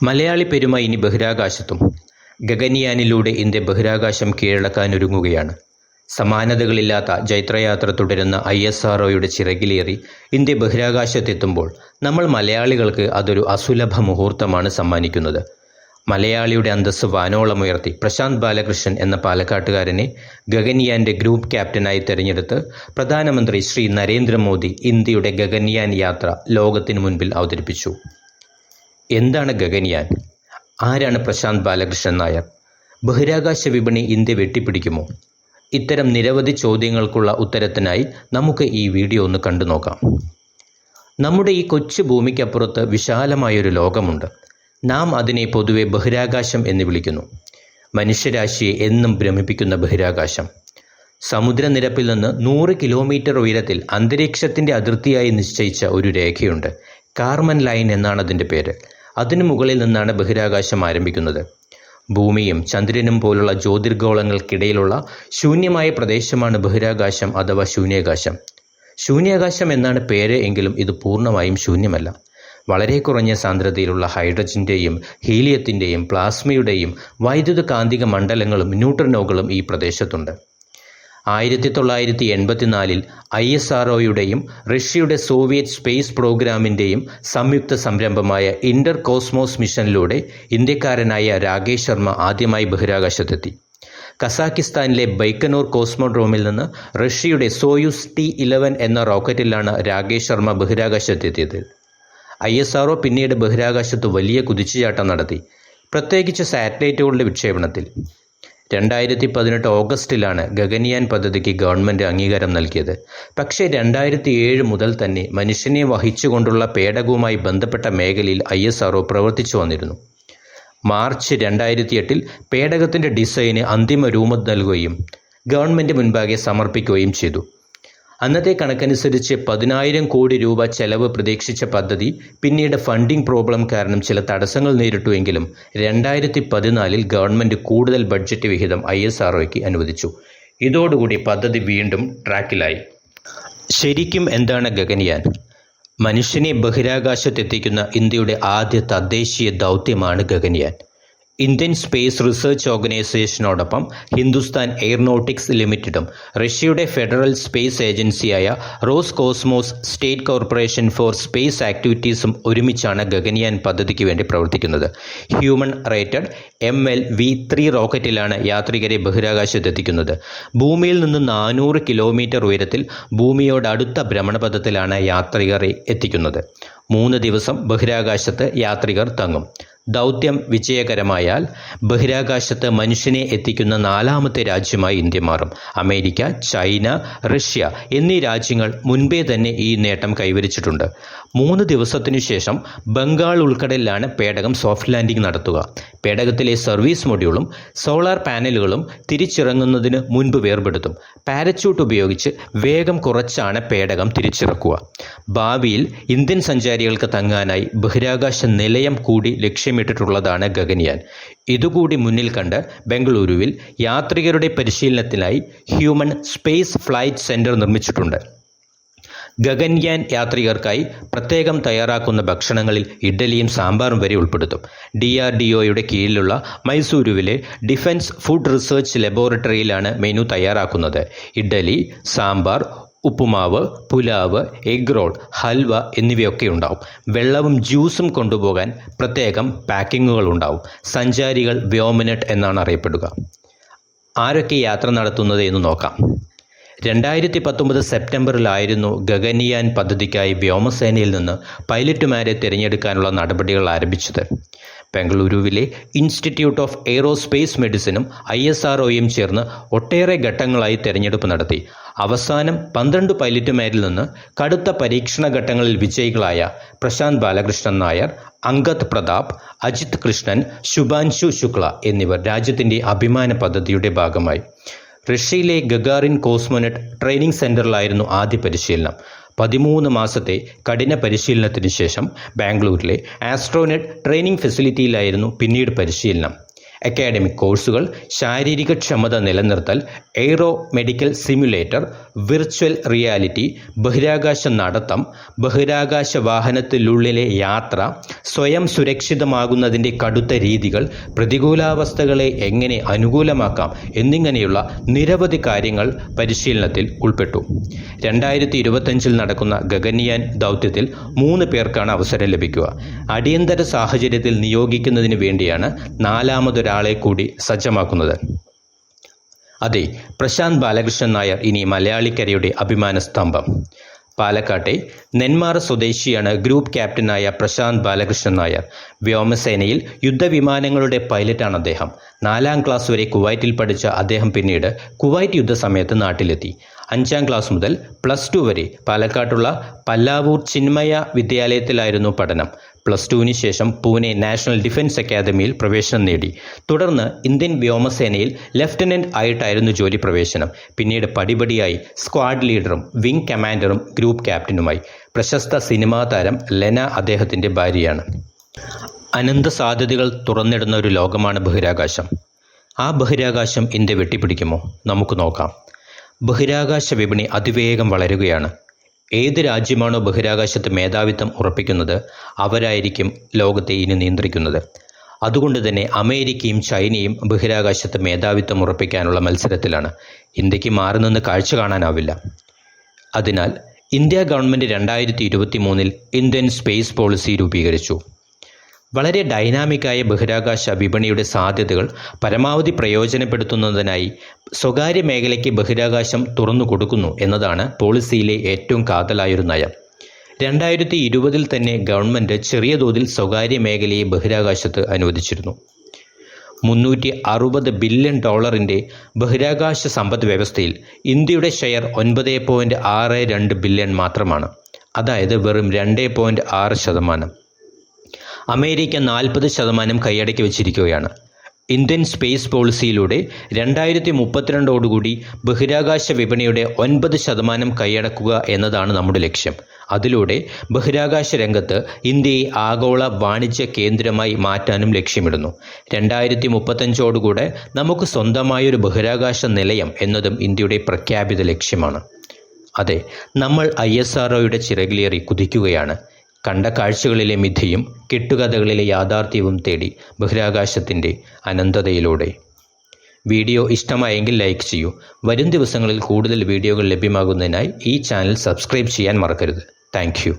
മലയാളി പെരുമ ഇനി ബഹിരാകാശത്തും. ഗഗൻയാനിലൂടെ ഇന്ത്യ ബഹിരാകാശം കീഴടക്കാനൊരുങ്ങുകയാണ്. സമാനതകളില്ലാത്ത ജൈത്രയാത്ര തുടരുന്ന ISROയുടെ ചിറകിലേറി ഇന്ത്യ ബഹിരാകാശത്തെത്തുമ്പോൾ നമ്മൾ മലയാളികൾക്ക് അതൊരു അസുലഭ മുഹൂർത്തമാണ് സമ്മാനിക്കുന്നത്. മലയാളിയുടെ അന്തസ്സ് വാനോളമുയർത്തി പ്രശാന്ത് ബാലകൃഷ്ണൻ എന്ന പാലക്കാട്ടുകാരനെ ഗഗൻയാൻ്റെ ഗ്രൂപ്പ് ക്യാപ്റ്റനായി തെരഞ്ഞെടുത്ത് പ്രധാനമന്ത്രി ശ്രീ നരേന്ദ്രമോദി ഇന്ത്യയുടെ ഗഗൻയാൻ യാത്ര ലോകത്തിനു മുൻപിൽ അവതരിപ്പിച്ചു. എന്താണ് ഗഗൻയാൻ? ആരാണ് പ്രശാന്ത് ബാലകൃഷ്ണൻ നായർ? ബഹിരാകാശ വിപണി ഇന്ത്യ വെട്ടിപ്പിടിക്കുമോ? ഇത്തരം നിരവധി ചോദ്യങ്ങൾക്കുള്ള ഉത്തരത്തിനായി നമുക്ക് ഈ വീഡിയോ ഒന്ന് കണ്ടു നോക്കാം. നമ്മുടെ ഈ കൊച്ചു ഭൂമിക്കപ്പുറത്ത് വിശാലമായൊരു ലോകമുണ്ട്. നാം അതിനെ പൊതുവെ ബഹിരാകാശം എന്ന് വിളിക്കുന്നു. മനുഷ്യരാശിയെ എന്നും ഭ്രമിപ്പിക്കുന്ന ബഹിരാകാശം. സമുദ്രനിരപ്പിൽ നിന്ന് 100 കിലോമീറ്റർ ഉയരത്തിൽ അന്തരീക്ഷത്തിൻ്റെ അതിർത്തിയായി നിശ്ചയിച്ച ഒരു രേഖയുണ്ട്. കാർമൻ ലൈൻ എന്നാണ് അതിൻ്റെ പേര്. അതിനു മുകളിൽ നിന്നാണ് ബഹിരാകാശം ആരംഭിക്കുന്നത്. ഭൂമിയും ചന്ദ്രനും പോലുള്ള ജ്യോതിർഗോളങ്ങൾക്കിടയിലുള്ള ശൂന്യമായ പ്രദേശമാണ് ബഹിരാകാശം അഥവാ ശൂന്യാകാശം. ശൂന്യാകാശം എന്നാണ് പേര് എങ്കിലും ഇത് പൂർണ്ണമായും ശൂന്യമല്ല. വളരെ കുറഞ്ഞ സാന്ദ്രതയിലുള്ള ഹൈഡ്രജൻ്റെയും ഹീലിയത്തിൻ്റെയും പ്ലാസ്മയുടെയും വൈദ്യുത കാന്തിക മണ്ഡലങ്ങളും ന്യൂട്രിനോകളും ഈ പ്രദേശത്തുണ്ട്. 1984 ISROയുടെയും റഷ്യയുടെ സോവിയറ്റ് സ്പേസ് പ്രോഗ്രാമിൻ്റെയും സംയുക്ത സംരംഭമായ ഇന്റർ കോസ്മോസ് മിഷനിലൂടെ ഇന്ത്യക്കാരനായ രാകേഷ് ശർമ്മ ആദ്യമായി ബഹിരാകാശത്തെത്തി. കസാക്കിസ്ഥാനിലെ ബൈക്കനൂർ കോസ്മോഡ്രോമിൽ നിന്ന് റഷ്യയുടെ സോയൂസ് T-11 എന്ന റോക്കറ്റിലാണ് രാകേഷ് ശർമ്മ ബഹിരാകാശത്തെത്തിയത്. ISRO പിന്നീട് ബഹിരാകാശത്ത് വലിയ കുതിച്ചുചാട്ടം നടത്തി, പ്രത്യേകിച്ച് സാറ്റലൈറ്റുകളുടെ വിക്ഷേപണത്തിൽ. 2018 ഓഗസ്റ്റിലാണ് ഗഗൻയാൻ പദ്ധതിക്ക് ഗവൺമെൻറ് അംഗീകാരം നൽകിയത്. പക്ഷേ 2007 മുതൽ തന്നെ മനുഷ്യനെ വഹിച്ചുകൊണ്ടുള്ള പേടകവുമായി ബന്ധപ്പെട്ട മേഖലയിൽ ISRO പ്രവർത്തിച്ചു വന്നിരുന്നു. മാർച്ച് 2008 പേടകത്തിൻ്റെ ഡിസൈന് അന്തിമ രൂപം നൽകുകയും ഗവൺമെൻറ് മുൻപാകെ സമർപ്പിക്കുകയും ചെയ്തു. അന്നത്തെ കണക്കനുസരിച്ച് 10,000 കോടി രൂപ ചെലവ് പ്രതീക്ഷിച്ച പദ്ധതി പിന്നീട് ഫണ്ടിംഗ് പ്രോബ്ലം കാരണം ചില തടസ്സങ്ങൾ നേരിട്ടുവെങ്കിലും 2014 ഗവൺമെൻറ് കൂടുതൽ ബഡ്ജറ്റ് വിഹിതം ISROയ്ക്ക് അനുവദിച്ചു. ഇതോടുകൂടി പദ്ധതി വീണ്ടും ട്രാക്കിലായി. ശരിക്കും എന്താണ് ഗഗൻയാൻ? മനുഷ്യനെ ബഹിരാകാശത്തെത്തിക്കുന്ന ഇന്ത്യയുടെ ആദ്യ തദ്ദേശീയ ദൗത്യമാണ് ഗഗൻയാൻ. ഇന്ത്യൻ സ്പേസ് റിസർച്ച് ഓർഗനൈസേഷനോടൊപ്പം ഹിന്ദുസ്ഥാൻ എയറോനോട്ടിക്സ് ലിമിറ്റഡും റഷ്യയുടെ ഫെഡറൽ സ്പേസ് ഏജൻസിയായ Roscosmos state corporation for space ആക്ടിവിറ്റീസും ഒരുമിച്ചാണ് ഗഗൻയാൻ പദ്ധതിക്ക് വേണ്ടി പ്രവർത്തിക്കുന്നത്. ഹ്യൂമൻ റേറ്റഡ് MLV-3 റോക്കറ്റിലാണ് യാത്രികരെ ബഹിരാകാശത്തെത്തിക്കുന്നത്. ഭൂമിയിൽ നിന്ന് 400 കിലോമീറ്റർ ഉയരത്തിൽ ഭൂമിയോടടുത്ത ഭ്രമണപഥത്തിലാണ് യാത്രികരെ എത്തിക്കുന്നത്. 3 ദിവസം ബഹിരാകാശത്ത് യാത്രികർ തങ്ങും. ദൗത്യം വിജയകരമായാൽ ബഹിരാകാശത്ത് മനുഷ്യനെ എത്തിക്കുന്ന 4ാമത്തെ രാജ്യമായി ഇന്ത്യ മാറും. അമേരിക്ക, ചൈന, റഷ്യ എന്നീ രാജ്യങ്ങൾ മുൻപേ തന്നെ ഈ നേട്ടം കൈവരിച്ചിട്ടുണ്ട്. 3 ദിവസത്തിനു ശേഷം ബംഗാൾ ഉൾക്കടലിലാണ് പേടകം സോഫ്റ്റ് ലാൻഡിംഗ് നടത്തുക. പേടകത്തിലെ സർവീസ് മൊഡ്യൂളും സോളാർ പാനലുകളും തിരിച്ചിറങ്ങുന്നതിന് മുൻപ് വേർപെടുത്തും. പാരച്യൂട്ട് ഉപയോഗിച്ച് വേഗം കുറച്ചാണ് പേടകം തിരിച്ചിറക്കുക. ഭാവിയിൽ ഇന്ത്യൻ സഞ്ചാരികൾക്ക് തങ്ങാനായി ബഹിരാകാശ നിലയം കൂടി ലക്ഷ്യമിട്ടിട്ടുള്ളതാണ് ഗഗൻയാൻ. ഇതുകൂടി മുന്നിൽ കണ്ട് ബംഗളൂരുവിൽ യാത്രികരുടെ പരിശീലനത്തിനായി ഹ്യൂമൻ സ്പേസ് ഫ്ലൈറ്റ് സെൻറ്റർ നിർമ്മിച്ചിട്ടുണ്ട്. ഗഗൻയാൻ യാത്രികർക്കായി പ്രത്യേകം തയ്യാറാക്കുന്ന ഭക്ഷണങ്ങളിൽ ഇഡ്ഡലിയും സാമ്പാറും വരെ ഉൾപ്പെടുത്തും. DRDOയുടെ കീഴിലുള്ള മൈസൂരുവിലെ ഡിഫൻസ് ഫുഡ് റിസർച്ച് ലബോറട്ടറിയിലാണ് മെനു തയ്യാറാക്കുന്നത്. ഇഡ്ഡലി, സാമ്പാർ, ഉപ്പുമാവ്, പുലാവ്, എഗ് റോൾ, ഹൽവ എന്നിവയൊക്കെ ഉണ്ടാവും. വെള്ളവും ജ്യൂസും കൊണ്ടുപോകാൻ പ്രത്യേകം പാക്കിങ്ങുകൾ ഉണ്ടാവും. സഞ്ചാരികൾ വ്യോമനട്ട് എന്നാണ് അറിയപ്പെടുക. ആരൊക്കെ യാത്ര നടത്തുന്നത് എന്ന് നോക്കാം. 2019 സെപ്റ്റംബറിലായിരുന്നു ഗഗൻയാൻ പദ്ധതിക്കായി വ്യോമസേനയിൽ നിന്ന് പൈലറ്റുമാരെ തിരഞ്ഞെടുക്കാനുള്ള നടപടികൾ ആരംഭിച്ചത്. ബംഗളൂരുവിലെ ഇൻസ്റ്റിറ്റ്യൂട്ട് ഓഫ് എയ്റോസ്പേസ് മെഡിസിനും ISROയും ചേർന്ന് ഒട്ടേറെ ഘട്ടങ്ങളായി തിരഞ്ഞെടുപ്പ് നടത്തി. അവസാനം 12 പൈലറ്റുമാരിൽ നിന്ന് കടുത്ത പരീക്ഷണ ഘട്ടങ്ങളിൽ വിജയികളായ പ്രശാന്ത് ബാലകൃഷ്ണൻ നായർ, അങ്കദ് പ്രതാപ്, അജിത് കൃഷ്ണൻ, ശുഭാൻശു ശുക്ല എന്നിവർ രാജ്യത്തിൻ്റെ അഭിമാന പദ്ധതിയുടെ ഭാഗമായി. റഷ്യയിലെ ഗഗാറിൻ കോസ്മോനട്ട് ട്രെയിനിങ് സെൻറ്ററിലായിരുന്നു ആദ്യ പരിശീലനം. 13 മാസത്തെ കഠിന പരിശീലനത്തിന് ശേഷം ബാംഗ്ലൂരിലെ ആസ്ട്രോനട്ട് ട്രെയിനിങ് ഫെസിലിറ്റിയിലായിരുന്നു പിന്നീട് പരിശീലനം. അക്കാഡമിക് കോഴ്സുകൾ, ശാരീരിക ക്ഷമത നിലനിർത്തൽ, aero medical simulator, virtual reality, ബഹിരാകാശ നടത്തം, ബഹിരാകാശ വാഹനത്തിനുള്ളിലെ യാത്ര, സ്വയം സുരക്ഷിതമാകുന്നതിൻ്റെ കടുത്ത രീതികൾ, പ്രതികൂലാവസ്ഥകളെ എങ്ങനെ അനുകൂലമാക്കാം എന്നിങ്ങനെയുള്ള നിരവധി കാര്യങ്ങൾ പരിശീലനത്തിൽ ഉൾപ്പെട്ടു. 2025 നടക്കുന്ന ഗഗൻയാൻ ദൗത്യത്തിൽ 3 പേർക്കാണ് അവസരം ലഭിക്കുക. അടിയന്തര സാഹചര്യത്തിൽ നിയോഗിക്കുന്നതിന് വേണ്ടിയാണ് 4ാമതൊരാളെ കൂടി സജ്ജമാക്കുന്നത്. അതെ, പ്രശാന്ത് ബാലകൃഷ്ണൻ നായർ ഇനി മലയാളിക്കരയുടെ അഭിമാന സ്തംഭം. പാലക്കാട്ടെ നെന്മാറ സ്വദേശിയാണ് ഗ്രൂപ്പ് ക്യാപ്റ്റനായ പ്രശാന്ത് ബാലകൃഷ്ണൻ നായർ. വ്യോമസേനയിൽ യുദ്ധവിമാനങ്ങളുടെ പൈലറ്റാണ് അദ്ദേഹം. 4ാം ക്ലാസ് വരെ കുവൈറ്റിൽ പഠിച്ച അദ്ദേഹം പിന്നീട് കുവൈറ്റ് യുദ്ധസമയത്ത് നാട്ടിലെത്തി. 5ാം ക്ലാസ് മുതൽ +2 വരെ പാലക്കാട്ടുള്ള പല്ലാവൂർ ചിന്മയ വിദ്യാലയത്തിലായിരുന്നു പഠനം. +2 ശേഷം പൂനെ നാഷണൽ ഡിഫൻസ് അക്കാദമിയിൽ പ്രവേശനം നേടി. തുടർന്ന് ഇന്ത്യൻ വ്യോമസേനയിൽ ലഫ്റ്റനന്റ് ആയിട്ടായിരുന്നു ജോലി പ്രവേശനം. പിന്നീട് പടിപടിയായി സ്ക്വാഡ് ലീഡറും വിംഗ് കമാൻഡറും ഗ്രൂപ്പ് ക്യാപ്റ്റനുമായി. പ്രശസ്ത സിനിമാ താരം ലെന അദ്ദേഹത്തിൻ്റെ ഭാര്യയാണ്. അനന്ത സാധ്യതകൾ തുറന്നിടുന്ന ഒരു ലോകമാണ് ബഹിരാകാശം. ആ ബഹിരാകാശം ഇന്ത്യ വെട്ടിപ്പിടിക്കുമോ? നമുക്ക് നോക്കാം. ബഹിരാകാശ വിപണി അതിവേഗം വളരുകയാണ്. ഏത് രാജ്യമാണോ ബഹിരാകാശത്ത് മേധാവിത്വം ഉറപ്പിക്കുന്നത് അവരായിരിക്കും ലോകത്തെ ഇനി നിയന്ത്രിക്കുന്നത്. അതുകൊണ്ട് തന്നെ അമേരിക്കയും ചൈനയും ബഹിരാകാശത്ത് മേധാവിത്വം ഉറപ്പിക്കാനുള്ള മത്സരത്തിലാണ്. ഇന്ത്യക്ക് മാറി നിന്ന് കാഴ്ച കാണാനാവില്ല. അതിനാൽ India government 2023 Indian space policy രൂപീകരിച്ചു. വളരെ ഡൈനാമിക്കായ ബഹിരാകാശ വിപണിയുടെ സാധ്യതകൾ പരമാവധി പ്രയോജനപ്പെടുത്തുന്നതിനായി സ്വകാര്യ മേഖലയ്ക്ക് ബഹിരാകാശം തുറന്നു കൊടുക്കുന്നു എന്നതാണ് പോളിസിയിലെ ഏറ്റവും കാതലായൊരു നയം. 2020 തന്നെ ഗവൺമെൻറ് ചെറിയ തോതിൽ സ്വകാര്യ മേഖലയെ ബഹിരാകാശത്ത് അനുവദിച്ചിരുന്നു. $360 ബില്യൺ ബഹിരാകാശ സമ്പദ് വ്യവസ്ഥയിൽ ഇന്ത്യയുടെ ഷെയർ 9.62 ബില്യൺ മാത്രമാണ്. അതായത് വെറും 2.6%. അമേരിക്ക 40% കൈയടക്കി വച്ചിരിക്കുകയാണ്. ഇന്ത്യൻ സ്പേസ് പോളിസിയിലൂടെ 2032 ബഹിരാകാശ വിപണിയുടെ 9% കൈയടക്കുക എന്നതാണ് നമ്മുടെ ലക്ഷ്യം. അതിലൂടെ ബഹിരാകാശ രംഗത്ത് ഇന്ത്യയെ ആഗോള വാണിജ്യ കേന്ദ്രമായി മാറ്റാനും ലക്ഷ്യമിടുന്നു. 2035 നമുക്ക് സ്വന്തമായൊരു ബഹിരാകാശ നിലയം എന്നതും ഇന്ത്യയുടെ പ്രഖ്യാപിത ലക്ഷ്യമാണ്. അതെ, നമ്മൾ ISROയുടെ ചിറകിലേറി കുതിക്കുകയാണ്. കണ്ട കാഴ്ചകളിലെ മിഥ്യയും കെട്ടുകഥകളിലെ യാഥാർത്ഥ്യവും തേടി ബഹിരാകാശത്തിൻ്റെ അനന്തതയിലൂടെ. വീഡിയോ ഇഷ്ടമായെങ്കിൽ ലൈക്ക് ചെയ്യൂ. വരും ദിവസങ്ങളിൽ കൂടുതൽ വീഡിയോകൾ ലഭ്യമാകുന്നതിനായി ഈ ചാനൽ സബ്സ്ക്രൈബ് ചെയ്യാൻ മറക്കരുത്. Thank you.